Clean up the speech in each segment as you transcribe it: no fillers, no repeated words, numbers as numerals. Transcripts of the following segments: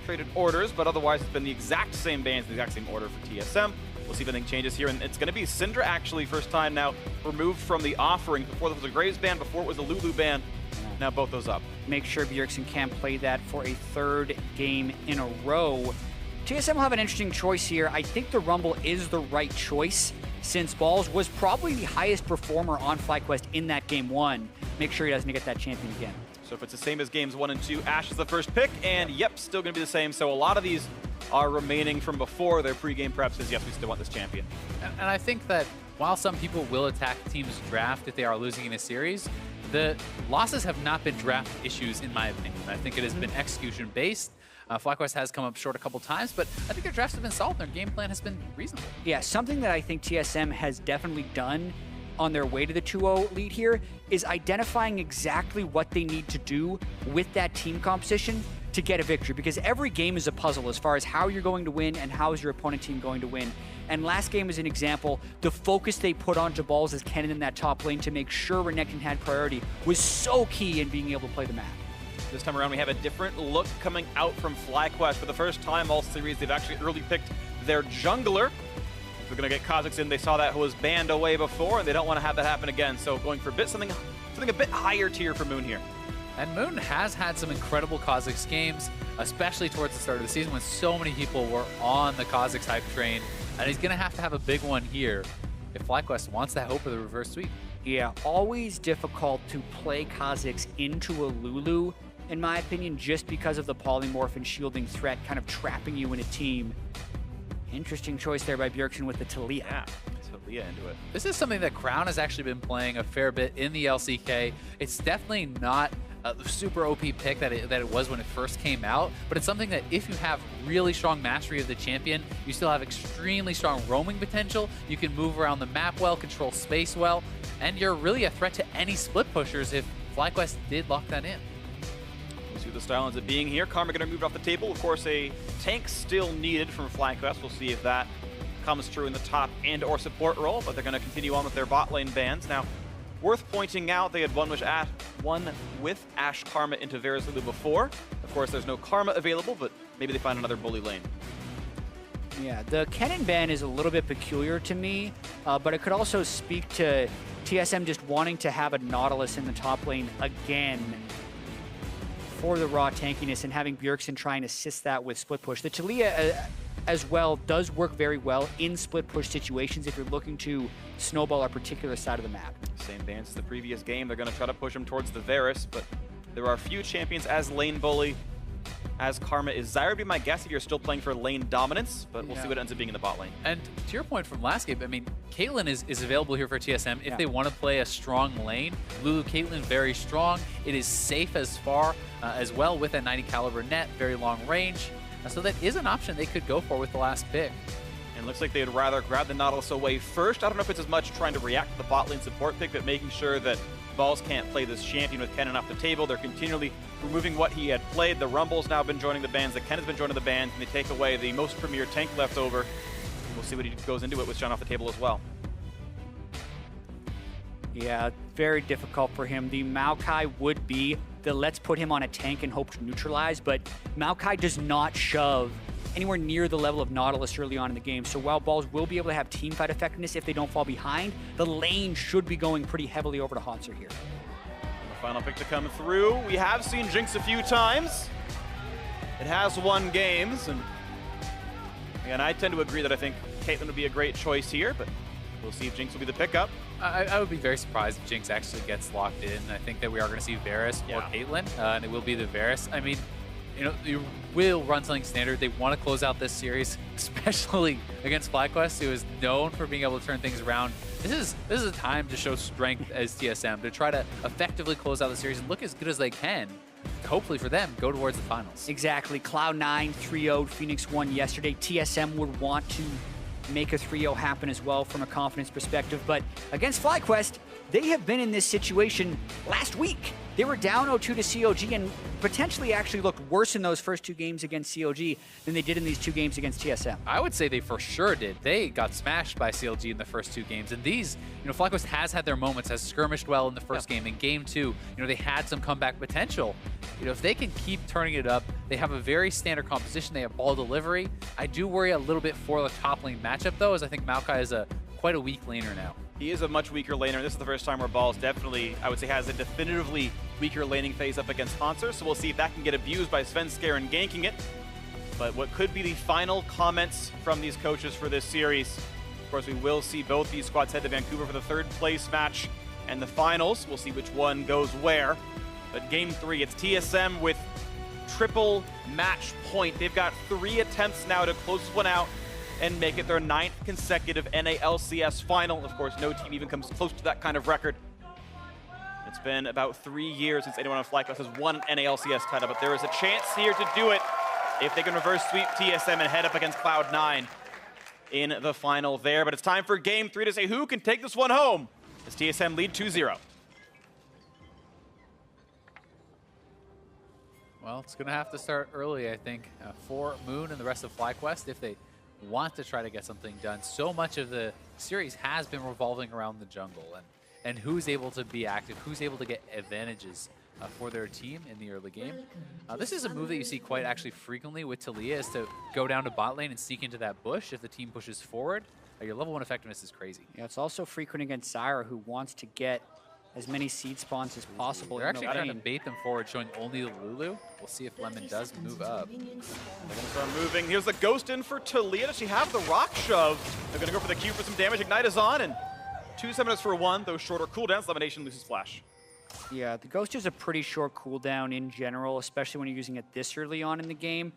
traded orders, but otherwise it's been the exact same bans, the exact same order for TSM. We'll see if anything changes here, and it's going to be Syndra actually, first time now removed from the offering. Before there was a Graves ban, before it was a Lulu ban. Now both those up. Make sure Bjergsen can't play that for a third game in a row. TSM will have an interesting choice here. I think the Rumble is the right choice, since Balls was probably the highest performer on FlyQuest in that game 1. Make sure he doesn't get that champion again. So if it's the same as games 1 and 2, Ashe is the first pick, and yep, still going to be the same. So a lot of these are remaining from before their pregame prep says, yes, we still want this champion. And I think that while some people will attack the team's draft if they are losing in a series, the losses have not been draft issues, in my opinion. I think it has been execution-based. FlyQuest has come up short a couple times, but I think their drafts have been solid. Their game plan has been reasonable. Yeah, something that I think TSM has definitely done on their way to the 2-0 lead here is identifying exactly what they need to do with that team composition to get a victory, because every game is a puzzle as far as how you're going to win and how is your opponent team going to win. And last game is an example. The focus they put onto Balls as Kennen in that top lane to make sure Renekton had priority was so key in being able to play the map. This time around, we have a different look coming out from FlyQuest. For the first time all series, they've actually early picked their jungler. If they're going to get Kha'Zix in, they saw that was banned away before, and they don't want to have that happen again. So going for something a bit higher tier for Moon here. And Moon has had some incredible Kha'Zix games, especially towards the start of the season when so many people were on the Kha'Zix hype train. And he's going to have a big one here if FlyQuest wants that hope of the reverse sweep. Yeah, always difficult to play Kha'Zix into a Lulu, in my opinion, just because of the polymorph and shielding threat kind of trapping you in a team. Interesting choice there by Bjergsen with the Talia. Yeah, Talia into it. This is something that Crown has actually been playing a fair bit in the LCK. It's definitely not the super OP pick that it was when it first came out, but it's something that if you have really strong mastery of the champion, you still have extremely strong roaming potential, you can move around the map well, control space well, and you're really a threat to any split pushers if FlyQuest did lock that in. We'll see what the style ends up being here. Karma going to move off the table. Of course, a tank still needed from FlyQuest. We'll see if that comes true in the top and or support role, but they're going to continue on with their bot lane bans. Now, worth pointing out, they had one with Ashe Karma into Varus Lulu before. Of course, there's no Karma available, but maybe they find another bully lane. Yeah, the Kennen ban is a little bit peculiar to me, but it could also speak to TSM just wanting to have a Nautilus in the top lane again for the raw tankiness and having Bjergsen try and assist that with split push. The Talia as well does work very well in split push situations if you're looking to snowball a particular side of the map. Same bans as the previous game. They're going to try to push him towards the Varus, but there are few champions as lane bully as Karma is. Zyra would be my guess if you're still playing for lane dominance, but we'll see what ends up being in the bot lane. And to your point from last game, I mean, Caitlyn is available here for TSM if they want to play a strong lane. Lulu Caitlyn very strong. It is safe as far as well with a 90 caliber net, very long range. So that is an option they could go for with the last pick. And it looks like they'd rather grab the Nautilus away first. I don't know if it's as much trying to react to the bot lane support pick, but making sure that Balls can't play this champion with Kennen off the table. They're continually removing what he had played. The Rumble's now been joining the bans. The Kennen's been joining the bans, and they take away the most premier tank left over. We'll see what he goes into it with Sean off the table as well. Yeah, very difficult for him. The Maokai would be the let's put him on a tank and hope to neutralize, but Maokai does not shove anywhere near the level of Nautilus early on in the game. So while Balls will be able to have teamfight effectiveness if they don't fall behind, the lane should be going pretty heavily over to Hauntzer here. And the final pick to come through. We have seen Jinx a few times. It has won games, and again, I tend to agree that I think Caitlyn would be a great choice here, but we'll see if Jinx will be the pickup. I would be very surprised if Jinx actually gets locked in. I think that we are going to see Varus or Caitlyn, and it will be the Varus. I mean, you know, you will run something standard. They want to close out this series, especially against FlyQuest, who is known for being able to turn things around. This is a time to show strength as TSM, to try to effectively close out the series and look as good as they can. Hopefully for them, go towards the finals. Exactly. Cloud9 3-0'd Phoenix won yesterday. TSM would want to make a 3-0 happen as well from a confidence perspective, but against FlyQuest, they have been in this situation last week. They were down 0-2 to COG and potentially actually looked worse in those first 2 games against COG than they did in these 2 games against TSM. I would say they for sure did. They got smashed by CLG in the first 2 games. And these, FlyQuest has had their moments, has skirmished well in the first game. In game 2, they had some comeback potential. If they can keep turning it up, they have a very standard composition. They have ball delivery. I do worry a little bit for the top lane matchup, though, as I think Maokai is quite a weak laner now. He is a much weaker laner. This is the first time where Balls definitely, I would say, has a definitively weaker laning phase up against Hanser. So we'll see if that can get abused by Svenskeren and ganking it. But what could be the final comments from these coaches for this series? Of course, we will see both these squads head to Vancouver for the 3rd place match and the finals. We'll see which one goes where. But game 3, it's TSM with triple match point. They've got 3 attempts now to close one out and make it their 9th consecutive NA LCS final. Of course, no team even comes close to that kind of record. It's been about 3 years since anyone on FlyQuest has won an NA LCS title, but there is a chance here to do it if they can reverse sweep TSM and head up against Cloud9 in the final there. But it's time for game 3 to say who can take this one home as TSM lead 2-0. Well, it's going to have to start early, I think, for Moon and the rest of FlyQuest if they want to try to get something done. So much of the series has been revolving around the jungle and who's able to be active, who's able to get advantages for their team in the early game. This is a move that you see quite actually frequently with Taliyah, is to go down to bot lane and sneak into that bush if the team pushes forward. Your level 1 effectiveness is crazy. Yeah, it's also frequent against Zyra, who wants to get as many seed spawns as possible. They're actually trying to bait them forward, showing only the Lulu. We'll see if Lemon does move up. They're going to start moving. Here's the Ghost in for Taliyah. Does she have the Rock Shove? They're going to go for the Q for some damage. Ignite is on, and 2 summoners for 1. Those shorter cooldowns. Lemonation loses Flash. Yeah, the Ghost is a pretty short cooldown in general, especially when you're using it this early on in the game.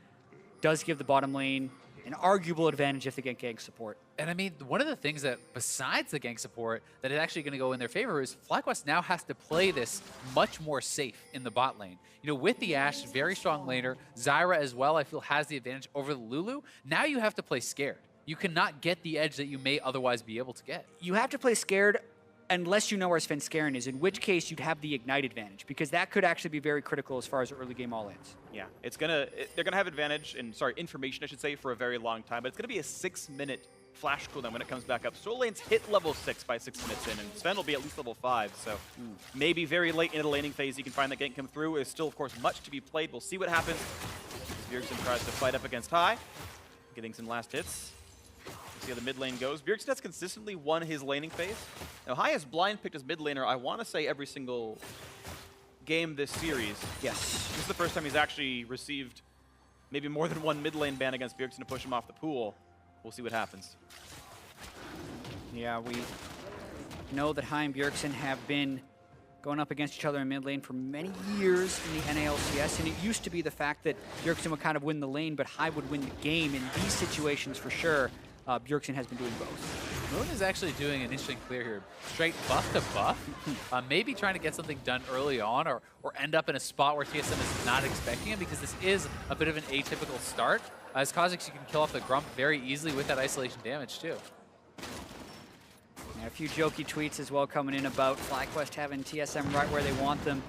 Does give the bottom lane an arguable advantage if they get gank support. And I mean, one of the things that, besides the gank support, that is actually going to go in their favor is FlyQuest now has to play this much more safe in the bot lane. With the Ashe, very strong laner, Zyra as well, I feel, has the advantage over the Lulu. Now you have to play scared. You cannot get the edge that you may otherwise be able to get. You have to play scared unless you know where Svenskeren is, in which case you'd have the Ignite advantage, because that could actually be very critical as far as early game all-ins. Yeah, they're gonna have advantage, information I should say, for a very long time, but it's gonna be a 6-minute flash cooldown when it comes back up. Soul Lane's hit level 6 by 6 minutes in, and Sven will be at least level 5, so maybe very late into the laning phase you can find that gank come through. There's still, of course, much to be played. We'll see what happens. Bjergsen tries to fight up against High, getting some last hits. See how the mid lane goes. Bjergsen has consistently won his laning phase. Now, High has blind picked as mid laner, I want to say, every single game this series. Yes. This is the first time he's actually received maybe more than 1 mid lane ban against Bjergsen to push him off the pool. We'll see what happens. Yeah, we know that High and Bjergsen have been going up against each other in mid lane for many years in the NALCS, and it used to be the fact that Bjergsen would kind of win the lane, but High would win the game. In these situations, for sure, Bjergsen has been doing both. Moon is actually doing an interesting clear here. Straight buff to buff. Maybe trying to get something done early on or end up in a spot where TSM is not expecting it, because this is a bit of an atypical start. As Kha'Zix, you can kill off the Grump very easily with that isolation damage too. And a few jokey tweets as well coming in about FlyQuest having TSM right where they want them.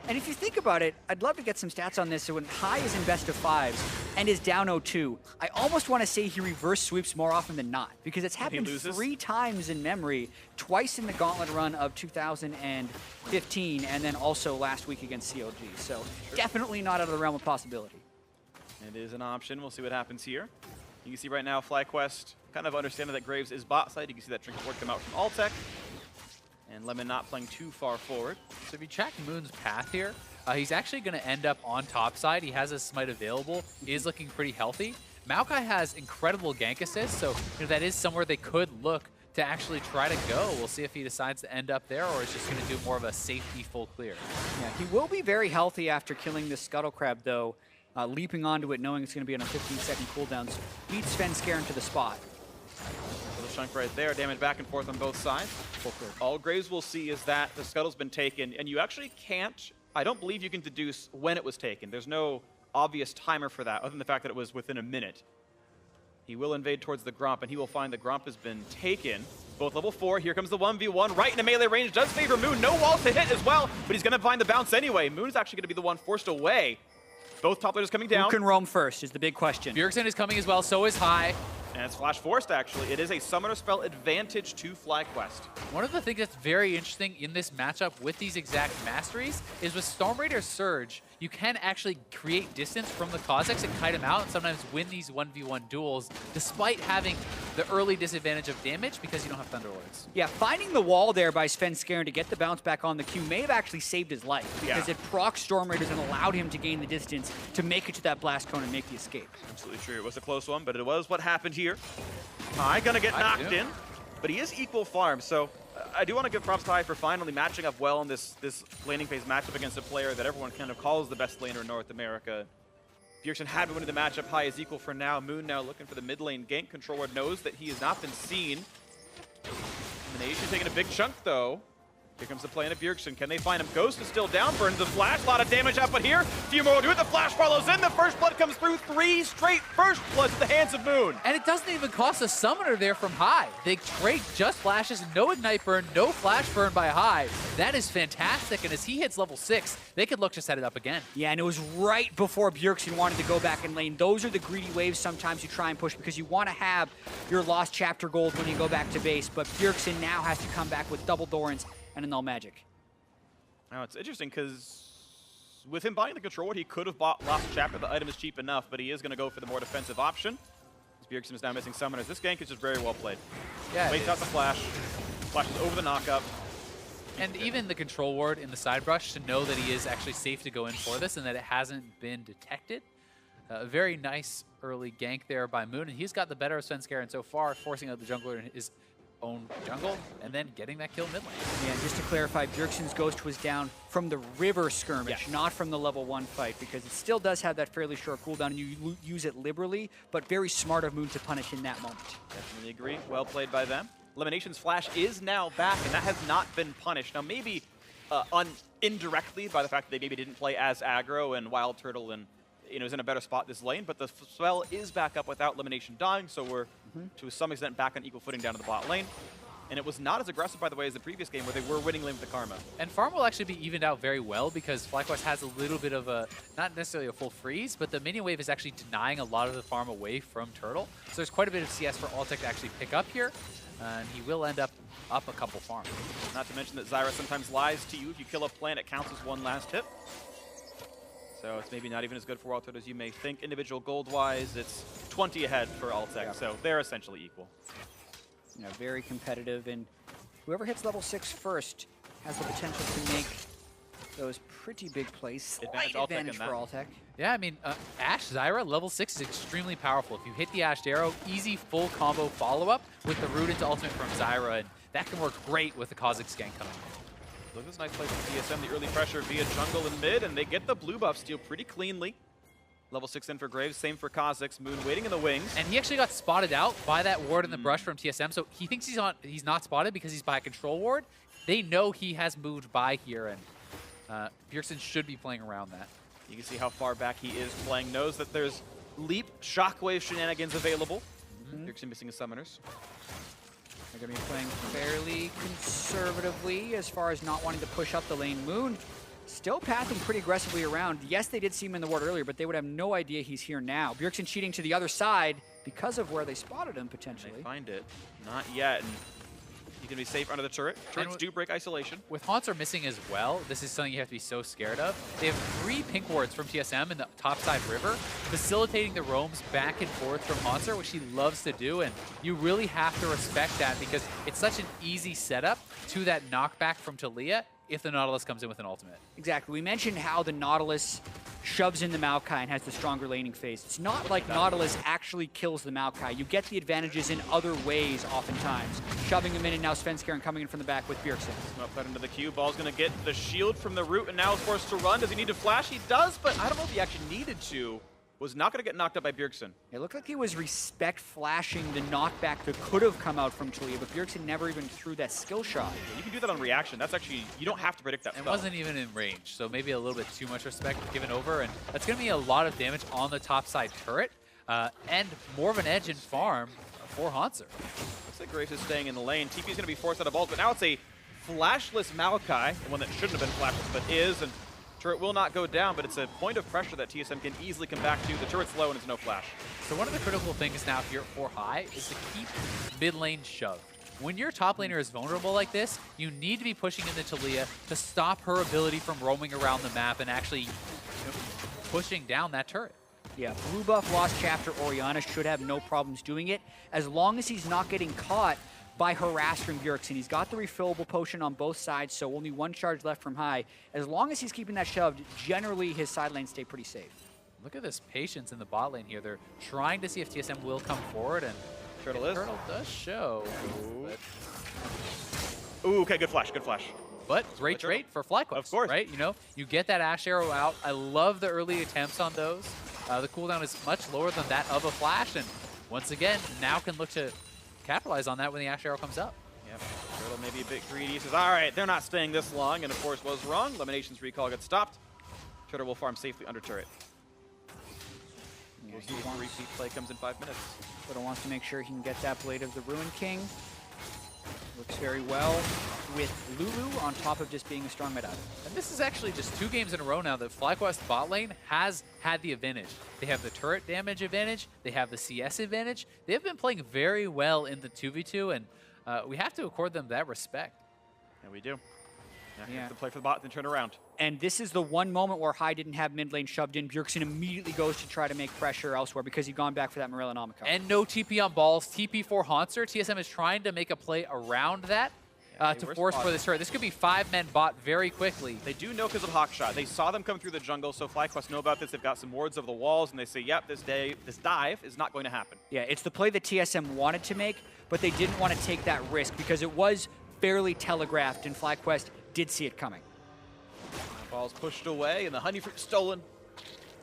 And if you think about it, I'd love to get some stats on this. So when High is in best of 5s and is down 0-2, I almost want to say he reverse sweeps more often than not, because it's happened 3 times in memory, twice in the gauntlet run of 2015, and then also last week against COG. So definitely not out of the realm of possibility. It is an option. We'll see what happens here. You can see right now FlyQuest kind of understanding that Graves is bot side. You can see that Trinket Ward come out from Altec. And Lemon not playing too far forward. So if you check Moon's path here, he's actually going to end up on top side. He has a smite available. He is looking pretty healthy. Maokai has incredible gank assist, so that is somewhere they could look to actually try to go. We'll see if he decides to end up there or is just going to do more of a safety full clear. Yeah, he will be very healthy after killing this Scuttle Crab, though. Leaping onto it, knowing it's going to be on a 15-second cooldown, so beats Svenskeren to the spot. Little chunk right there, damage back and forth on both sides. All Graves will see is that the Scuttle's been taken, and you actually can't, I don't believe you can deduce when it was taken. There's no obvious timer for that, other than the fact that it was within a minute. He will invade towards the Gromp, and he will find the Gromp has been taken. Both level 4. Here comes the 1v1. Right into melee range. Does favor Moon. No walls to hit as well, but he's going to find the bounce anyway. Moon is actually going to be the one forced away. Both top laners coming down. Who can roam first is the big question. Bjergsen is coming as well, so is High. And it's flash forced, actually. It is a summoner spell advantage to FlyQuest. One of the things that's very interesting in this matchup with these exact masteries is with Storm Raider Surge, you can actually create distance from the Kha'Zix and kite him out and sometimes win these 1v1 duels despite having the early disadvantage of damage because you don't have Thunderlords. Yeah, finding the wall there by Svenskeren to get the bounce back on the Q may have actually saved his life because it procs Storm Raiders and allowed him to gain the distance to make it to that blast cone and make the escape. Absolutely true. It was a close one, but it was what happened here. High gonna get knocked in, but he is equal farm, so I do want to give props to High for finally matching up well in this laning phase matchup against a player that everyone kind of calls the best laner in North America. Bjergsen had been winning the matchup. High is equal for now. Moon now looking for the mid lane gank. Control Ward knows that he has not been seen. Elimination taking a big chunk though. Here comes the play into Bjergsen. Can they find him? Ghost is still down. Burns the flash. A lot of damage out, but here, a few more will do it. The flash follows in. The first blood comes through. 3 straight first bloods at the hands of Moon. And it doesn't even cost a summoner there from High. They trade just flashes, no ignite burn, no flash burn by High. That is fantastic. And as he hits level 6, they could look to set it up again. Yeah, and it was right before Bjergsen wanted to go back in lane. Those are the greedy waves sometimes you try and push because you want to have your lost chapter gold when you go back to base. But Bjergsen now has to come back with double Dorans and a null magic. Now, it's interesting because with him buying the Control Ward, he could have bought Lost Chapter. The item is cheap enough, but he is going to go for the more defensive option. Bjergsen is now missing summoners. This gank is just very well played. Yeah, waits out the flash. Flashes over the knockup. And even the Control Ward in the side brush to know that he is actually safe to go in for this and that it hasn't been detected. A very nice early gank there by Moon, and he's got the better of Svenskeren so far, forcing out the jungler in his own jungle, and then getting that kill mid lane. Yeah, just to clarify, Bjergsen's Ghost was down from the river skirmish, not from the level 1 fight, because it still does have that fairly short cooldown, and you use it liberally, but very smart of Moon to punish in that moment. Definitely agree. Well played by them. Elimination's flash is now back, and that has not been punished. Now, maybe indirectly by the fact that they maybe didn't play as aggro and Wild Turtle and is in a better spot this lane, but the spell is back up without Elimination dying, so we're to some extent back on equal footing down to the bot lane. And it was not as aggressive, by the way, as the previous game where they were winning lane with the Karma. And farm will actually be evened out very well because FlyQuest has a little bit of a, not necessarily a full freeze, but the minion wave is actually denying a lot of the farm away from Turtle. So there's quite a bit of CS for Altec to actually pick up here, and he will end up a couple farms. Not to mention that Zyra sometimes lies to you. If you kill a plant, it counts as one last hit. So it's maybe not even as good for Wild Turtle as you may think. Individual gold-wise, it's 20 ahead for Altec, so they're essentially equal. Very competitive, and whoever hits level 6 first has the potential to make those pretty big plays. Slight advantage for Altec. Yeah, I mean, Ashe Zyra, level 6 is extremely powerful. If you hit the Ashed Arrow, easy full combo follow-up with the root into ultimate from Zyra, and that can work great with the Kha'Zix gank coming in. Look at this nice play from TSM, the early pressure via jungle and mid, and they get the blue buff steal pretty cleanly. Level 6 in for Graves, same for Kha'Zix. Moon waiting in the wings. And he actually got spotted out by that ward in the brush from TSM, so he thinks he's not spotted because he's by a control ward. They know he has moved by here, and Bjergsen should be playing around that. You can see how far back he is playing. Knows that there's leap, shockwave shenanigans available. Bjergsen missing his summoners. They're going to be playing fairly conservatively as far as not wanting to push up the lane. Moon still pathing pretty aggressively around. Yes, they did see him in the ward earlier, but they would have no idea he's here now. Bjergsen cheating to the other side because of where they spotted him, potentially. They find it. Not yet. And you can be safe under the turret. Turrets do break isolation. With Haunts are missing as well, this is something you have to be so scared of. They have 3 pink wards from TSM in the topside river, facilitating the roams back and forth from Haunter, which he loves to do, and you really have to respect that because it's such an easy setup to that knockback from Taliyah if the Nautilus comes in with an ultimate. Exactly. We mentioned how the Nautilus shoves in the Maokai and has the stronger laning phase. It's not like Nautilus actually kills the Maokai. You get the advantages in other ways oftentimes. Shoving him in, and now Svenskeren coming in from the back with Bjergsen. Up that into the queue. Ball's going to get the shield from the root and now is forced to run. Does he need to flash? He does, but I don't know if he actually needed to. Was not going to get knocked up by Bjergsen. It looked like he was respect flashing the knockback that could have come out from Taliyah, but Bjergsen never even threw that skill shot. Yeah, you can do that on reaction. That's actually, you don't have to predict that It spell. wasn't even in range, so maybe a little bit too much respect given over, and that's going to be a lot of damage on the top side turret. and more of an edge in farm for Hanser. Looks like Graves is staying in the lane. TP's going to be forced out of balls, but now it's a flashless Maokai, the one that shouldn't have been flashless, but is, and turret will not go down, but it's a point of pressure that TSM can easily come back to. The turret's low and it's no flash. So one of the critical things now here at 4 high is to keep mid lane shoved. When your top laner is vulnerable like this, you need to be pushing into Taliyah to stop her ability from roaming around the map and actually pushing down that turret. Yeah, blue buff Lost Chapter Orianna should have no problems doing it as long as he's not getting caught by harass from Bjergsen. He's got the refillable potion on both sides, so only one charge left from high. As long as he's keeping that shoved, generally his side lanes stay pretty safe. Look at this patience in the bot lane here. They're trying to see if TSM will come forward, and Turtle is. Turtle does show. Ooh, okay, good flash, good flash. But great trade for FlyQuest. Of course. Right? You know, you get that Ash Arrow out. I love the early attempts on those. The cooldown is much lower than that of a flash, and once again, now can look to capitalize on that when the Ash Arrow comes up. Yep, Turtle maybe a bit greedy. He says, all right, they're not staying this long, and of course was wrong. Elimination's recall gets stopped. Turtle will farm safely under turret. Yeah, We'll see if the repeat play comes in 5 minutes. Turtle wants to make sure he can get that Blade of the Ruin King. Looks very well with Lulu on top of just being a strong mid item. And this is actually just 2 games in a row now that FlyQuest bot lane has had the advantage. They have the turret damage advantage, they have the CS advantage. They have been playing very well in the 2v2, and we have to accord them that respect. And we do. Yeah. Have to play for the bot, then turn around. And this is the one moment where High didn't have mid lane shoved in. Bjergsen immediately goes to try to make pressure elsewhere because he'd gone back for that Morella Namiko. And no TP on balls, TP for Hanser. TSM is trying to make a play around that to force for this turret. This could be 5-men bot very quickly. They do know because of Hawkshot. They saw them come through the jungle, so FlyQuest know about this. They've got some wards over the walls, and they say, yep, this dive is not going to happen. Yeah, it's the play that TSM wanted to make, but they didn't want to take that risk because it was fairly telegraphed, and FlyQuest did see it coming. Ball's pushed away, and the honey fruit stolen.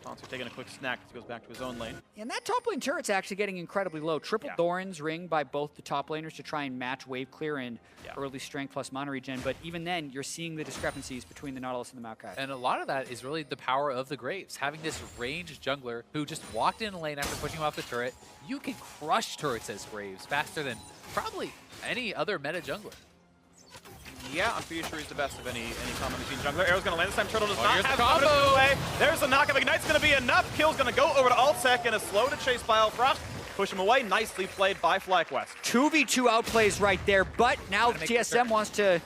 Hanser taking a quick snack as he goes back to his own lane. And that top lane turret's actually getting incredibly low. Triple Doran's ring by both the top laners to try and match wave clear and early strength plus mana regen, but even then, you're seeing the discrepancies between the Nautilus and the Maokai. And a lot of that is really the power of the Graves. Having this ranged jungler who just walked in the lane after pushing off the turret, you can crush turrets as Graves faster than probably any other meta jungler. Yeah, I'm pretty sure he's the best of any combo between jungler. Arrow's going to land this time. Turtle does not here's have the combo. combo. Away. There's the knockup. Ignite's going to be enough. Kill's going to go over to Altec and a slow to chase by Alfrost. Push him away. Nicely played by FlyQuest. 2v2 outplays right there, but now TSM wants to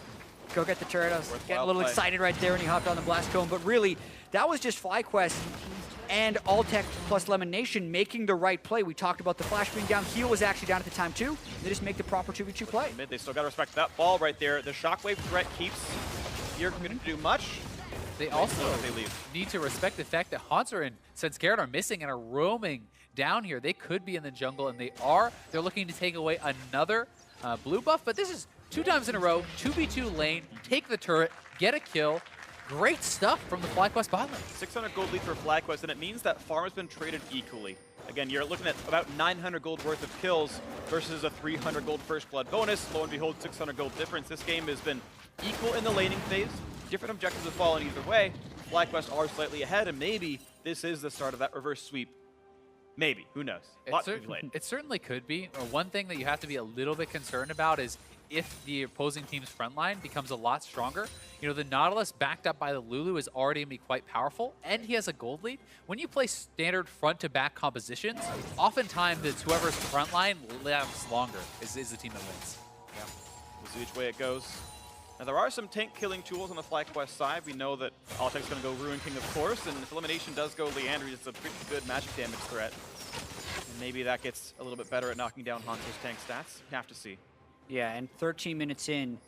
go get the turret. I was getting a little excited right there when he hopped on the blast cone, but really, that was just FlyQuest and Altec plus Lemon Nation making the right play. We talked about the flash being down. Heal was actually down at the time too. They just make the proper 2v2 play. Mid, they still got to respect that ball right there. The shockwave threat keeps Bjerg from going to do much. They also need to respect the fact that Hanser and Senscared are missing and are roaming down here. They could be in the jungle, and they are. They're looking to take away another blue buff, but this is 2 times in a row, 2v2 lane, take the turret, get a kill. Great stuff from the FlyQuest bot lane. 600 gold lead for FlyQuest, and it means that farm has been traded equally. Again, you're looking at about 900 gold worth of kills versus a 300 gold first blood bonus. Lo and behold, 600 gold difference. This game has been equal in the laning phase. Different objectives have fallen either way. FlyQuest are slightly ahead, and maybe this is the start of that reverse sweep. Maybe. Who knows? It certainly could be. One thing that you have to be a little bit concerned about is if the opposing team's front line becomes a lot stronger. You know, the Nautilus backed up by the Lulu is already going to be quite powerful, and he has a gold lead. When you play standard front-to-back compositions, oftentimes it's whoever's front line lasts longer is the team that wins. Yeah, we'll see which way it goes. Now, there are some tank-killing tools on the FlyQuest side. We know that Altec's going to go Ruin King, of course, and if Elimination does go Leandry, it's a pretty good magic damage threat. And maybe that gets a little bit better at knocking down Hanser's tank stats. You have to see. Yeah, and 13 minutes in,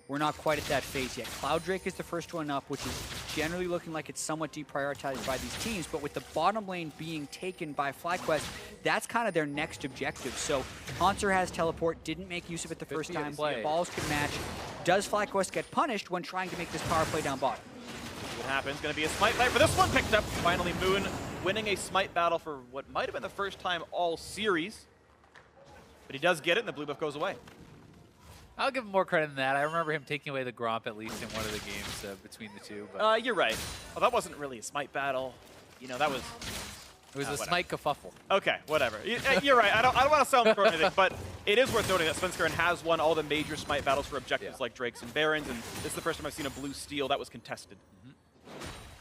we're not quite at that phase yet. Cloud Drake is the first one up, which is generally looking like it's somewhat deprioritized by these teams, but with the bottom lane being taken by FlyQuest, that's kind of their next objective. So Hanser has teleport, didn't make use of it the first time. Balls could match. Does FlyQuest get punished when trying to make this power play down bottom? What happens? Going to be a smite fight for this one picked up. Finally, Moon winning a smite battle for what might have been the first time all series. But he does get it, and the blue buff goes away. I'll give him more credit than that. I remember him taking away the Gromp at least in one of the games between the two. But You're right. Well, that wasn't really a smite battle. You know, that was It was a whatever. slight kerfuffle. Okay, whatever. You're right. I don't want to sound for anything, but it is worth noting that Svenskeren has won all the major Smite battles for objectives like Drakes and Barons, and this is the first time I've seen a blue steal that was contested.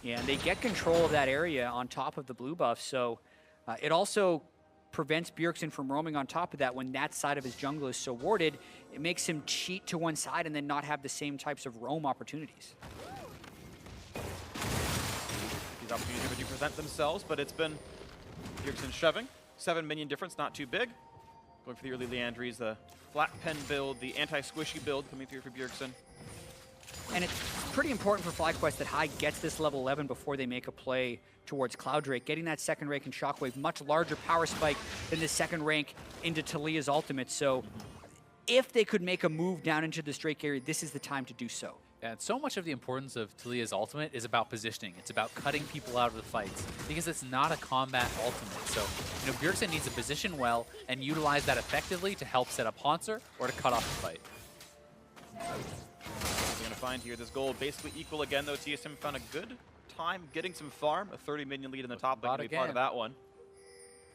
Yeah, and they get control of that area on top of the blue buff, so it also prevents Bjergsen from roaming on top of that when that side of his jungle is so warded. It makes him cheat to one side and then not have the same types of roam opportunities. These opportunities never do present themselves, but it's been Bjergsen shoving. 7 minion difference, not too big. Going for the early Leandries, the flat pen build, the anti-squishy build coming through for Bjergsen. And it's pretty important for FlyQuest that High gets this level 11 before they make a play towards Cloud Drake. Getting that second rank in Shockwave, much larger power spike than the second rank into Talia's ultimate. So if they could make a move down into this Drake area, this is the time to do so. Yeah, and so much of the importance of Talia's ultimate is about positioning. It's about cutting people out of the fights because it's not a combat ultimate. So, Bjergsen needs to position well and utilize that effectively to help set up Haunter or to cut off the fight. We're going to find here this goal basically equal again, though. TSM found a good time getting some farm. A 30 minion lead in the top lane to be part of that one.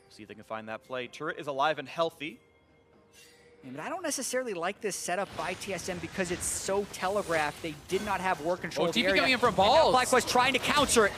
See if they can find that play. Turret is alive and healthy. Yeah, but I don't necessarily like this setup by TSM because it's so telegraphed. They did not have war control of the TP area. coming in from balls. FlyQuest trying to counter it.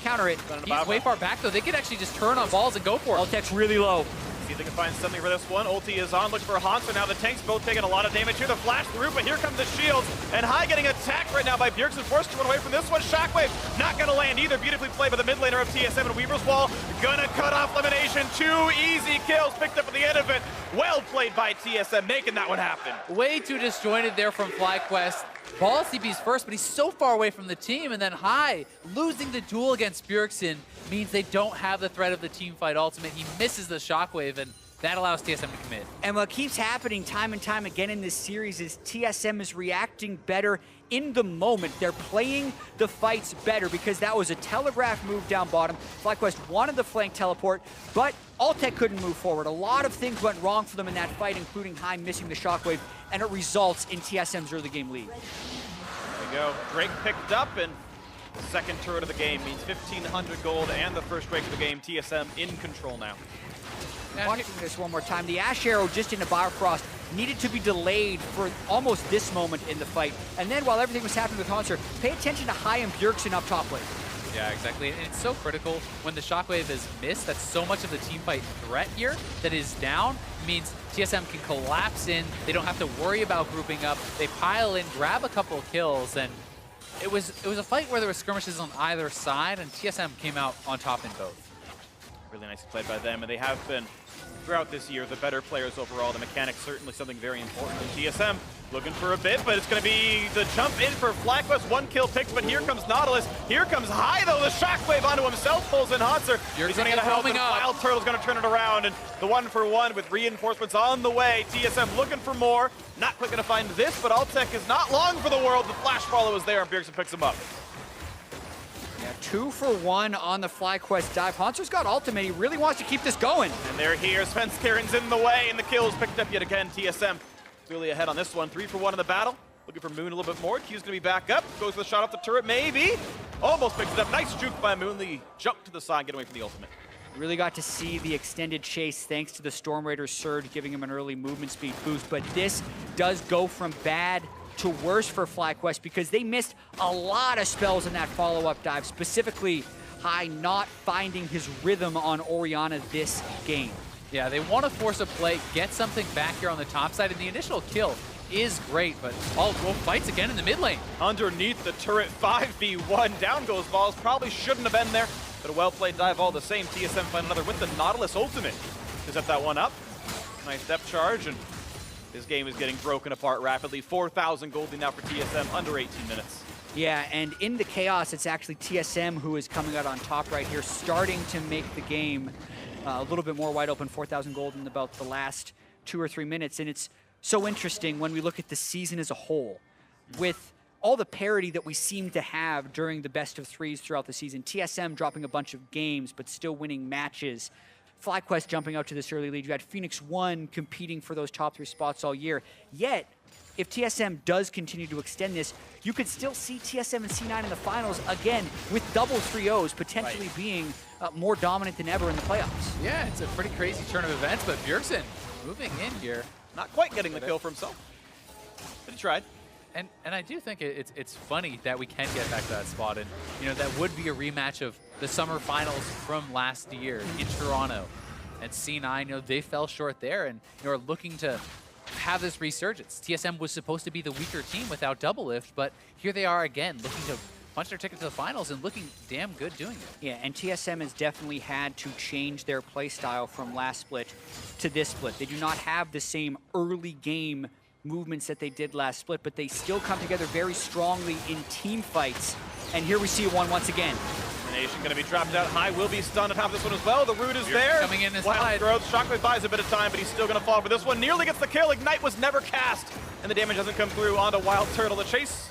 He's way far back, though. They could actually just turn on balls and go for it. Ultek's really low. See if they can find something for this one. Ulti is on, looking for Haunter. Now the tanks both taking a lot of damage here. The flash through, but here comes the shields. And High getting attacked right now by Bjergsen, forced to run away from this one. Shockwave not going to land either. Beautifully played by the mid laner of TSM, and Weaver's Wall gonna cut off elimination. 2 easy kills picked up at the end of it. Well played by TSM, making that one happen. Way too disjointed there from FlyQuest. Ball CP's first, but he's so far away from the team, and then High losing the duel against Bjergsen means they don't have the threat of the team fight ultimate. He misses the Shockwave, and that allows TSM to commit. And what keeps happening time and time again in this series is TSM is reacting better in the moment. They're playing the fights better because that was a telegraph move down bottom. FlyQuest wanted the flank teleport, but Ultek couldn't move forward. A lot of things went wrong for them in that fight, including High missing the Shockwave, and it results in TSM's early game lead. There we go. Drake picked up, and the second turret of the game means 1,500 gold and the first Drake of the game. TSM in control now. Watching this one more time, the Ash Arrow just into Bifrost needed to be delayed for almost this moment in the fight. And then while everything was happening with Haunter, pay attention to High and Bjergsen up top lane. Yeah, exactly. And it's so critical when the Shockwave is missed that so much of the team fight threat here that is down means TSM can collapse in. They don't have to worry about grouping up. They pile in, grab a couple of kills, and it was a fight where there were skirmishes on either side, and TSM came out on top in both. Really nicely played by them, and they have been, throughout this year, the better players overall. The mechanics certainly something very important. And TSM looking for a bit, but it's going to be the jump in for FlyQuest. 1 kill picked, but here comes Nautilus. Here comes High, though. The Shockwave onto himself pulls in Haunter. He's going to get a help, and Wild Turtle's going to turn it around. And the 1-for-1 with reinforcements on the way. TSM looking for more. Not quite going to find this, but Ultek is not long for the world. The flash follow is there, and Bjergsen picks him up. Yeah, 2 for 1 on the FlyQuest dive. Haunter's got ultimate. He really wants to keep this going. And they're here. Svenskeren's in the way, and the kills picked up yet again. TSM clearly ahead on this one. 3 for 1 in the battle. Looking for Moon a little bit more. Q's going to be back up. Goes for the shot off the turret, maybe. Almost picks it up. Nice juke by Moon. The jump to the side, get away from the ultimate. Really got to see the extended chase thanks to the Storm Raider's surge, giving him an early movement speed boost. But this does go from bad to worse for FlyQuest because they missed a lot of spells in that follow-up dive, specifically High not finding his rhythm on Orianna this game. Yeah, they want to force a play, get something back here on the top side, and the initial kill is great, but all fights again in the mid lane. Underneath the turret, 5v1. Down goes Balls. Probably shouldn't have been there, but a well-played dive all the same. TSM find another with the Nautilus ultimate. Is that one up? Nice depth charge, and this game is getting broken apart rapidly. 4,000 gold now for TSM, under 18 minutes. Yeah, and in the chaos, it's actually TSM who is coming out on top right here, starting to make the game a little bit more wide open. 4,000 gold in about the last 2 or 3 minutes, and it's so interesting when we look at the season as a whole. With all the parity that we seem to have during the best of threes throughout the season, TSM dropping a bunch of games but still winning matches. FlyQuest jumping out to this early lead. You had Phoenix 1 competing for those top 3 spots all year. Yet, if TSM does continue to extend this, you could still see TSM and C9 in the finals again with double 3-0s potentially being more dominant than ever in the playoffs. Yeah, it's a pretty crazy turn of events, but Bjergsen moving in here. Not quite getting the kill for himself, but he tried. And I do think it's funny that we can get back to that spot, and that would be a rematch of the summer finals from last year in Toronto. And C9, they fell short there, and are looking to have this resurgence. TSM was supposed to be the weaker team without Double Lift, but here they are again, looking to punch their ticket to the finals and looking damn good doing it. Yeah, and TSM has definitely had to change their play style from last split to this split. They do not have the same early game movements that they did last split, but they still come together very strongly in team fights. And here we see one once again. Nation going to be dropped out high, will be stunned at half this one as well. The root is there. Coming in this Wild side. growth. Shockwave buys a bit of time, but he's still going to fall for this one. Nearly gets the kill. Ignite was never cast, and the damage doesn't come through onto Wild Turtle. The chase,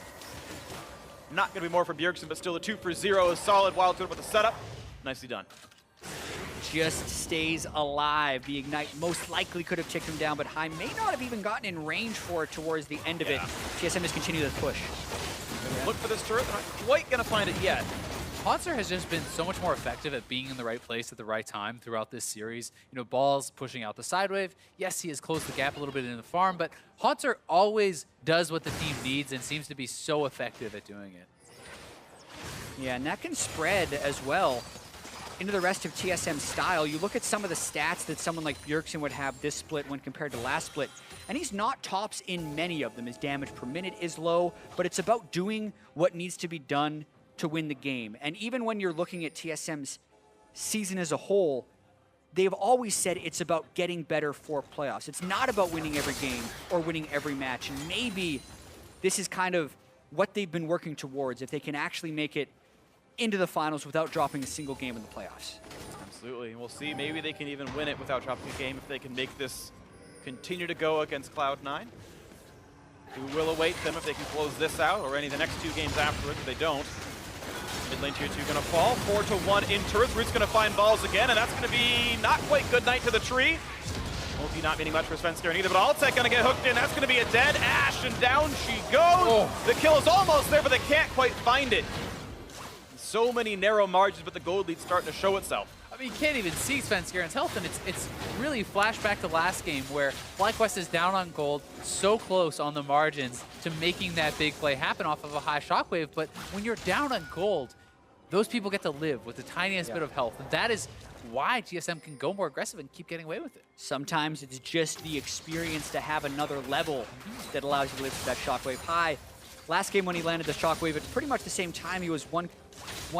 not going to be more for Bjergsen, but still a 2 for 0 is solid. Wild Turtle with the setup. Nicely done. Just stays alive. The Ignite most likely could have ticked him down, but High may not have even gotten in range for it towards the end of it. TSM has continued to push. Look for this turret. They're not quite going to find it yet. Hauntzer has just been so much more effective at being in the right place at the right time throughout this series. Balls pushing out the side wave. Yes, he has closed the gap a little bit in the farm, but Hauntzer always does what the team needs and seems to be so effective at doing it. Yeah, and that can spread as well into the rest of TSM's style. You look at some of the stats that someone like Bjergsen would have this split when compared to last split, and he's not tops in many of them. His damage per minute is low, but it's about doing what needs to be done to win the game. And even when you're looking at TSM's season as a whole, they've always said it's about getting better for playoffs. It's not about winning every game or winning every match. And maybe this is kind of what they've been working towards, if they can actually make it into the finals without dropping a single game in the playoffs. Absolutely. We'll see. Maybe they can even win it without dropping a game if they can make this continue to go against Cloud9. We will await them if they can close this out or any of the next 2 games afterwards. If they don't, mid lane tier 2 going to fall. 4-1 in turrets. Root's going to find balls again, and that's going to be not quite good night to the tree. Multi not meaning much for Svenskeren either, but Altec going to get hooked in. That's going to be a dead Ashe, and down she goes. Oh. The kill is almost there, but they can't quite find it. So many narrow margins, but the gold lead's starting to show itself. I mean, you can't even see Svenskeren's health, and it's really flashback to last game where FlyQuest is down on gold, so close on the margins to making that big play happen off of a high shockwave. But when you're down on gold, those people get to live with the tiniest bit of health. And that is why TSM can go more aggressive and keep getting away with it. Sometimes it's just the experience to have another level that allows you to live through that shockwave high. Last game when he landed the shockwave at pretty much the same time, he was one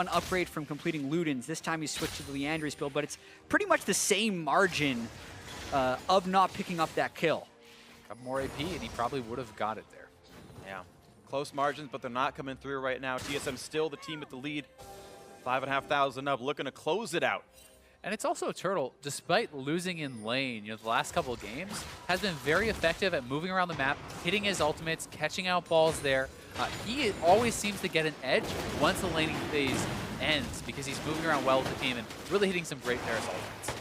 upgrade from completing Ludens. This time he switched to the Leandri's build, but it's pretty much the same margin of not picking up that kill. Got more AP, and he probably would have got it there. Yeah, close margins, but they're not coming through right now. TSM still the team with the lead. 5,500 up, looking to close it out. And it's also Turtle, despite losing in lane, the last couple of games, has been very effective at moving around the map, hitting his ultimates, catching out balls there. He always seems to get an edge once the laning phase ends because he's moving around well with the team and really hitting some great Paris ultimates.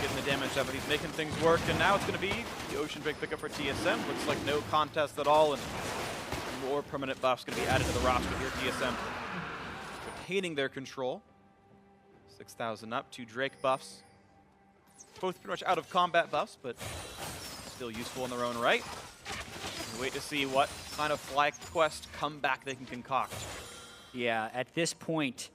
Getting the damage up, but he's making things work, and now it's going to be the Ocean Drake pickup for TSM. Looks like no contest at all, and more permanent buffs going to be added to the roster here. TSM retaining their control. 6,000 up, 2 Drake buffs. Both pretty much out of combat buffs, but still useful in their own right. We wait to see what kind of FlyQuest comeback they can concoct. Yeah, at this point,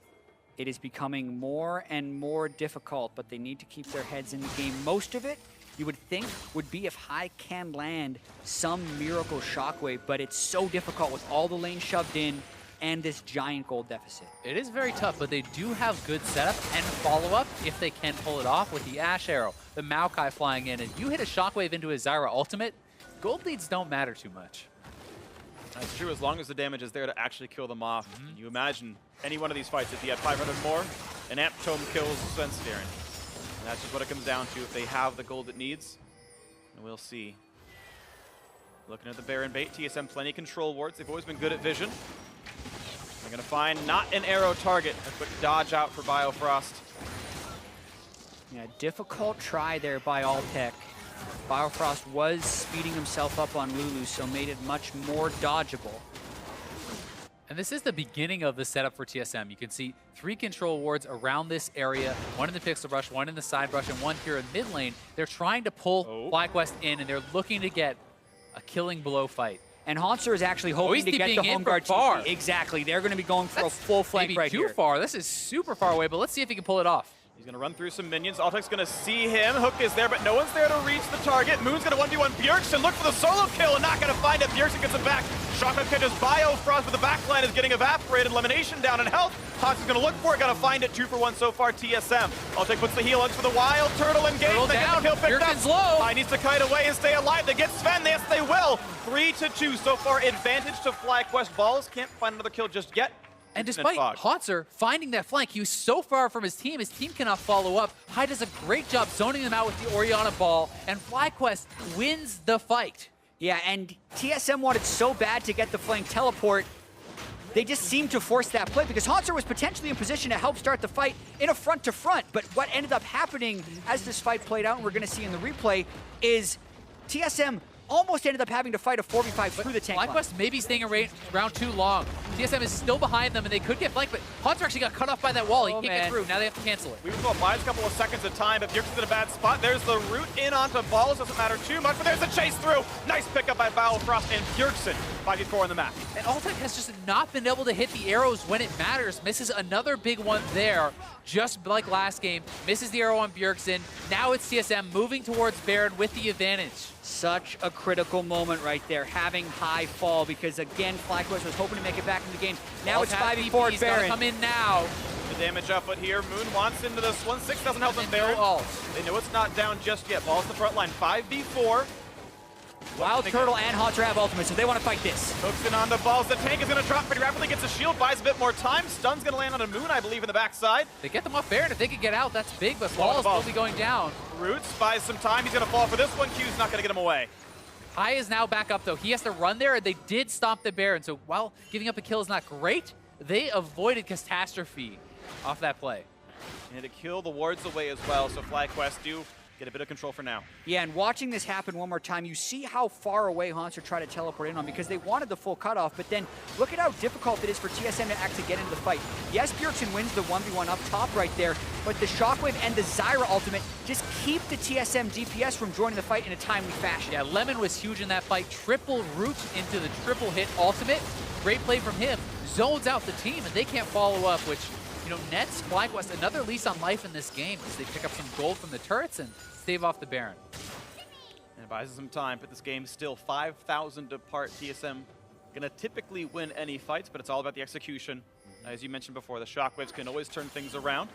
it is becoming more and more difficult, but they need to keep their heads in the game. Most of it, you would think, would be if High can land some miracle shockwave, but it's so difficult with all the lanes shoved in and this giant gold deficit. It is very tough, but they do have good setup and follow-up if they can pull it off with the Ashe Arrow, the Maokai flying in, and you hit a shockwave into his Zyra ultimate, gold leads don't matter too much. That's true, as long as the damage is there to actually kill them off. You imagine any one of these fights, if you had 500 more, an Amp Tome kills Svenskeren. And that's just what it comes down to if they have the gold it needs. And we'll see. Looking at the Baron bait, TSM plenty of control wards. They've always been good at vision. They're going to find not an arrow target. A quick dodge out for Biofrost. Yeah, difficult try there by Alltech. Biofrost was speeding himself up on Lulu, so made it much more dodgeable. And this is the beginning of the setup for TSM. You can see 3 control wards around this area, 1 in the pixel brush, 1 in the side brush, and 1 here in mid lane. They're trying to pull FlyQuest in, and they're looking to get a killing blow fight. And Hauntzer is actually hoping to get the home guard far. Exactly. They're going to be going for a full flank right here. Maybe too far. This is super far away, but let's see if he can pull it off. He's going to run through some minions. Altec's going to see him. Hook is there, but no one's there to reach the target. Moon's going to 1v1 Bjergsen. Look for the solo kill and not going to find it. Bjergsen gets it back. Shotgun catches Biofrost, but the backline is getting evaporated. Elimination down in health. Hawks is going to look for it. Got to find it. 2 for 1 so far, TSM. Altec puts the heal, looks for the wild turtle engage. Turtle they down. get the kill picked Bjergsen's up. low. He needs to kite away and stay alive. They get Sven. Yes, they will. 3-2 so far. Advantage to FlyQuest. Balls can't find another kill just yet. And despite Hauntzer finding that flank, he was so far from his team cannot follow up. Hai does a great job zoning them out with the Orianna ball, and FlyQuest wins the fight. Yeah, and TSM wanted so bad to get the flank teleport, they just seemed to force that play because Hauntzer was potentially in position to help start the fight in a front-to-front. But what ended up happening as this fight played out, and we're going to see in the replay, is TSM almost ended up having to fight a 4v5 through the tank line. FlyQuest may be staying around too long. TSM is still behind them, and they could get flanked, but Hauntzer actually got cut off by that wall. He can't get through. Now they have to cancel it. We will buy a couple of seconds of time, but Bjergsen's in a bad spot. There's the root in onto Balls. Doesn't matter too much, but there's a chase through. Nice pickup by Biofrost and Bjergsen. 5v4 on the map. And Alltech has just not been able to hit the arrows when it matters. Misses another big one there, just like last game. Misses the arrow on Bjergsen. Now it's TSM moving towards Baron with the advantage. Such a critical moment right there, having Hai fall, because again, FlyQuest was hoping to make it back in the game. Now it's 5v4 He's Baron. come in now. The damage output here. Moon wants into this one. 6 doesn't help him. Baron. They know it's not down just yet. Ball's in the front line. 5v4. Wild Turtle and Hauntzer have ultimate, so they want to fight this. Hooks in on the Balls. The tank is going to drop pretty rapidly. Gets a shield. Buys a bit more time. Stun's going to land on a Moon, I believe, in the backside. They get them off Baron. If they could get out, that's big, but Balls will be going down. Roots buys some time. He's going to fall for this one. Q's not going to get him away. Hai is now back up, though. He has to run there, and they did stomp the Baron. So while giving up a kill is not great, they avoided Catastrophe off that play. And to kill the wards away as well, so FlyQuest do get a bit of control for now. Yeah, and watching this happen one more time, you see how far away Hauntzer tried to teleport in on because they wanted the full cutoff, but then look at how difficult it is for TSM to actually get into the fight. Yes, Bjergsen wins the 1v1 up top right there, but the Shockwave and the Zyra ultimate just keep the TSM DPS from joining the fight in a timely fashion. Yeah, Lemon was huge in that fight. Triple root into the triple hit ultimate. Great play from him. Zones out the team, and they can't follow up, which, you know, nets FlyQuest another lease on life in this game as they pick up some gold from the turrets and stave off the Baron. And it buys some time, but this game's still 5,000 apart. TSM gonna typically win any fights, but it's all about the execution. As you mentioned before, the Shockwaves can always turn things around.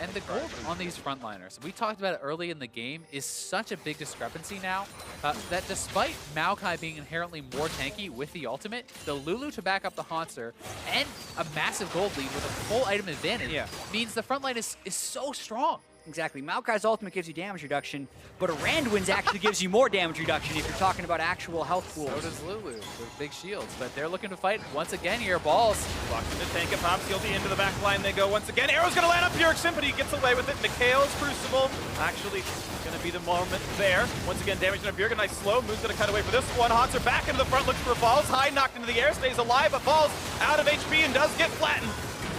And the gold on these frontliners, we talked about it early in the game, is such a big discrepancy now that despite Maokai being inherently more tanky with the ultimate, the Lulu to back up the Hauntzer and a massive gold lead with a full item advantage means the frontline is so strong. Exactly. Maokai's ultimate gives you damage reduction, but a Randuin's actually gives you more damage reduction if you're talking about actual health pools. So does Lulu with big shields, but they're looking to fight once again here. Balls. Locked into tank and pops. Guilty into the back line. They go once again. Arrow's going to land on Bjergsen, but he gets away with it. Mikhail's Crucible actually going to be the moment there. Once again, damage on Bjergsen. Nice slow. Moon's going to cut away for this one. Hauntzer back into the front, looks for Balls. Hai knocked into the air, stays alive, but Balls out of HP and does get flattened.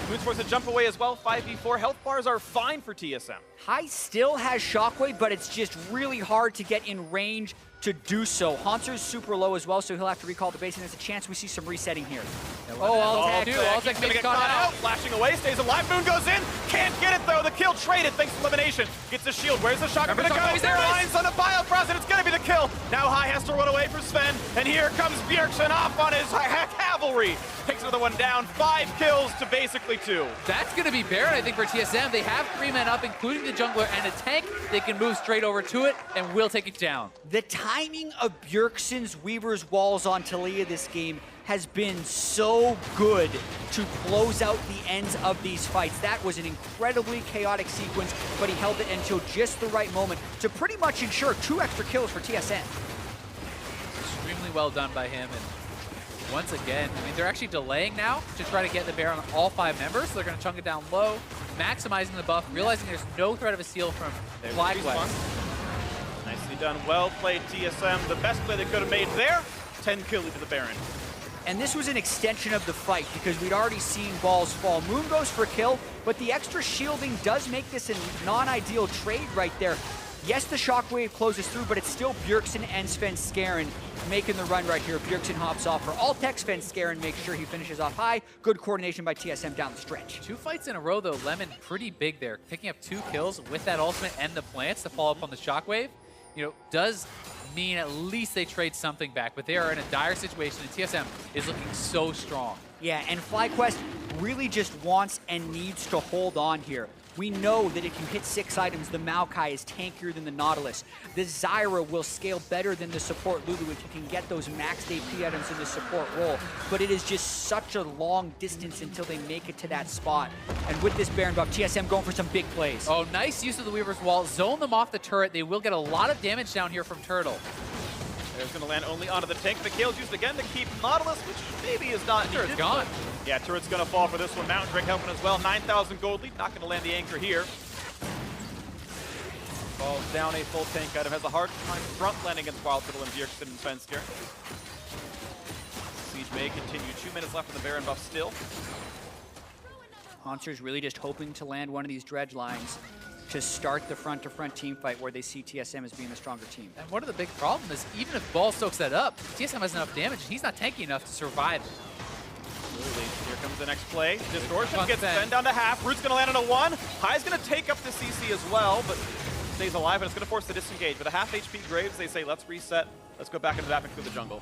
Moon's forced to jump away as well. 5v4. Health bars are fine for TSM. Hai still has Shockwave, but it's just really hard to get in range to do so. Hauntser's super low as well, so he'll have to recall the base, and there's a chance we see some resetting here. Alltech gonna get caught out. Flashing away, stays alive. Moon goes in. Can't get it though. The kill traded thanks to elimination. Gets the shield. Where's the shot? Gonna go. There lines on the Biofrost, and it's gonna be the kill. Now Hai has to run away from Sven, and here comes Bjergsen off on his cavalry. Takes another one down. 5 kills to basically 2. That's going to be Baron, I think, for TSM. They have 3 men up, including the jungler and a tank. They can move straight over to it, and will take it down. The timing of Bjergsen's Weaver's Walls on Talia this game has been so good to close out the ends of these fights. That was an incredibly chaotic sequence, but he held it until just the right moment to pretty much ensure 2 extra kills for TSM. Extremely well done by him. And once again, I mean, they're actually delaying now to try to get the Baron on all 5 members. So they're going to chunk it down low. maximizing the buff, realizing there's no threat of a steal from FlyQuest. Nicely done. Well played, TSM. The best play they could have made there. 10 kill lead to the Baron. And this was an extension of the fight because we'd already seen balls fall. Moon goes for a kill, but the extra shielding does make this a non-ideal trade right there. Yes, the shockwave closes through, but it's still Bjergsen and Svenskeren making the run right here. Bjergsen hops off for Altec. Svenskeren makes sure he finishes off high. Good coordination by TSM down the stretch. 2 fights in a row, though. Lemon pretty big there, picking up 2 kills with that ultimate and the plants to follow up on the shockwave. You know, does mean at least they trade something back, but they are in a dire situation, and TSM is looking so strong. Yeah, and FlyQuest really just wants and needs to hold on here. We know that if you hit 6 items, the Maokai is tankier than the Nautilus. The Zyra will scale better than the support Lulu if you can get those maxed AP items in the support role. But it is just such a long distance until they make it to that spot. And with this Baron buff, TSM going for some big plays. Oh, nice use of the Weaver's Wall. Zone them off the turret. They will get a lot of damage down here from Turtle. There's going to land only onto the tank. The Kale's used again to keep Nautilus, which maybe is not needed. Turret's gone. Yeah, turret's going to fall for this one. Mountain Drake helping as well. 9,000 gold lead. Not going to land the anchor here. Falls down a full tank item. Has a hard time front landing against Wild Fiddle and Bjergsen and Svenskeren. Siege may continue. 2 minutes left in the Baron buff still. Haunter's really just hoping to land one of these dredge lines to start the front-to-front team fight where they see TSM as being the stronger team. And one of the big problems is even if Ball soaks that up, TSM has enough damage. He's not tanky enough to survive. Absolutely. Here comes the next play. Distortion Fun gets thing. sent down to half. Root's going to land on a 1. High's going to take up the CC as well, but stays alive, and it's going to force the disengage. With a half HP Graves, they say, let's reset. Let's go back into that and through the jungle.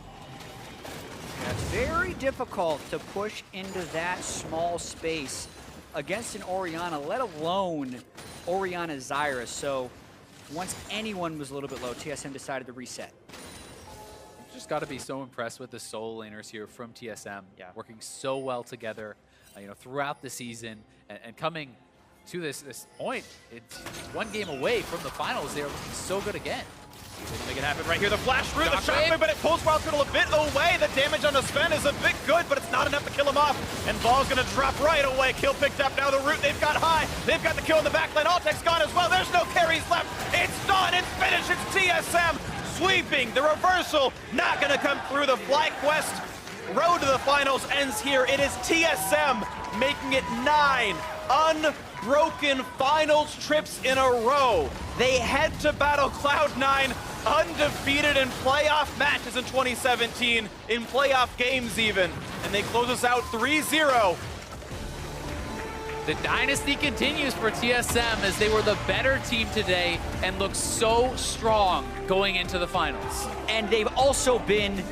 Yeah, it's very difficult to push into that small space against an Orianna, let alone Orianna Zyra. So once anyone was a little bit low, TSM decided to reset. You've just got to be so impressed with the solo laners here from TSM. Yeah, working so well together, you know, throughout the season, and coming to this point, it's 1 game away from the finals. They're looking so good again. Make it happen right here. The flash through the Shockwave. shockwave, but it pulls Wild Fiddle a bit away. The damage on the Sven is a bit good, but it's not enough to kill him off. And Ball's going to drop right away. Kill picked up. Now the Root, they've got high. They've got the kill in the backline. Altec's gone as well. There's no carries left. It's done. It's finished. It's TSM sweeping. The reversal not going to come through. The FlyQuest road to the finals ends here. It is TSM making it 9 unbroken finals trips in a row. They head to battle Cloud9 undefeated in playoff matches in 2017, in playoff games even, and they close us out 3-0. The dynasty continues for TSM as they were the better team today and look so strong going into the finals. And they've also been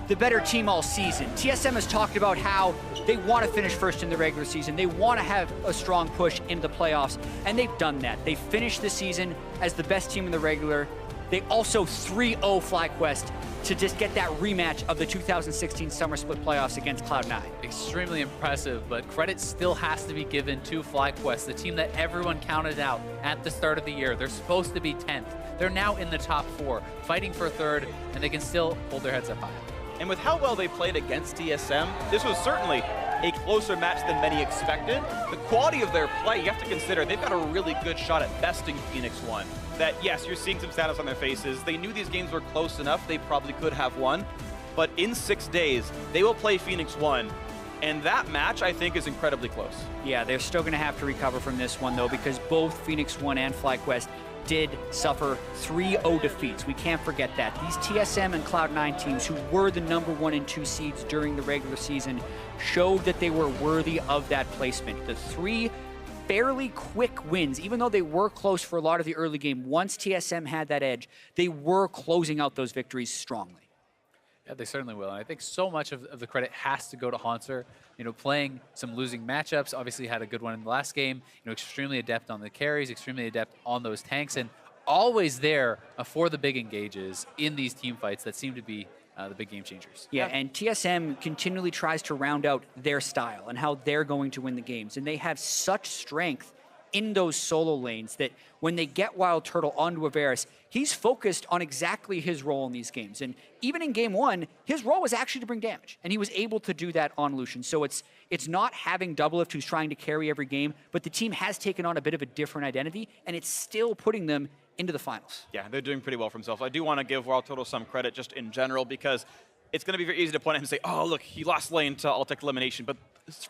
the better team all season. TSM has talked about how they want to finish first in the regular season. They want to have a strong push into the playoffs, and they've done that. They finished the season as the best team in the regular. They also 3-0 FlyQuest to just get that rematch of the 2016 Summer Split playoffs against Cloud9. Extremely impressive, but credit still has to be given to FlyQuest, the team that everyone counted out at the start of the year. They're supposed to be 10th. They're now in the top 4, fighting for 3rd, and they can still hold their heads up high. And with how well they played against TSM, this was certainly a closer match than many expected. The quality of their play, you have to consider, they've got a really good shot at besting Phoenix 1. That, yes, you're seeing some status on their faces. They knew these games were close enough, they probably could have won. But in 6 days, they will play Phoenix 1. And that match, I think, is incredibly close. Yeah, they're still going to have to recover from this one, though, because both Phoenix 1 and FlyQuest did suffer 3-0 defeats. We can't forget that. These TSM and Cloud9 teams, who were the number 1 and 2 seeds during the regular season, showed that they were worthy of that placement. The 3 fairly quick wins, even though they were close for a lot of the early game, once TSM had that edge, they were closing out those victories strongly. Yeah, they certainly will. And I think so much of the credit has to go to Haunter. You know, playing some losing matchups, obviously had a good one in the last game, you know, extremely adept on the carries, extremely adept on those tanks, and always there for the big engages in these team fights that seem to be the big game changers. Yeah, and TSM continually tries to round out their style and how they're going to win the games. And they have such strength in those solo lanes that when they get Wild Turtle onto a Varus, he's focused on exactly his role in these games. And even in game 1, his role was actually to bring damage, and he was able to do that on Lucian. So it's not having Doublelift who's trying to carry every game, but the team has taken on a bit of a different identity, and it's still putting them into the finals. Yeah, they're doing pretty well for themselves. I do want to give Wild Turtle some credit just in general, because it's going to be very easy to point at him and say, oh, look, he lost lane to Altec elimination, but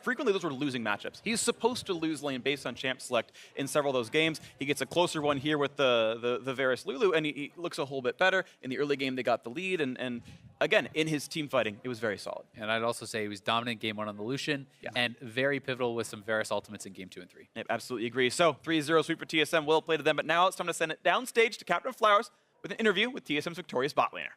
frequently those were losing matchups. He's supposed to lose lane based on champ select in several of those games. He gets a closer one here with the Varus Lulu, and he looks a whole bit better. In the early game, they got the lead, and again, in his team fighting, it was very solid. And I'd also say he was dominant game 1 on the Lucian, and very pivotal with some Varus ultimates in game 2 and 3. Yep, absolutely agree. So 3-0 sweep for TSM, well played to them, but now it's time to send it downstage to Captain Flowers with an interview with TSM's victorious bot laner.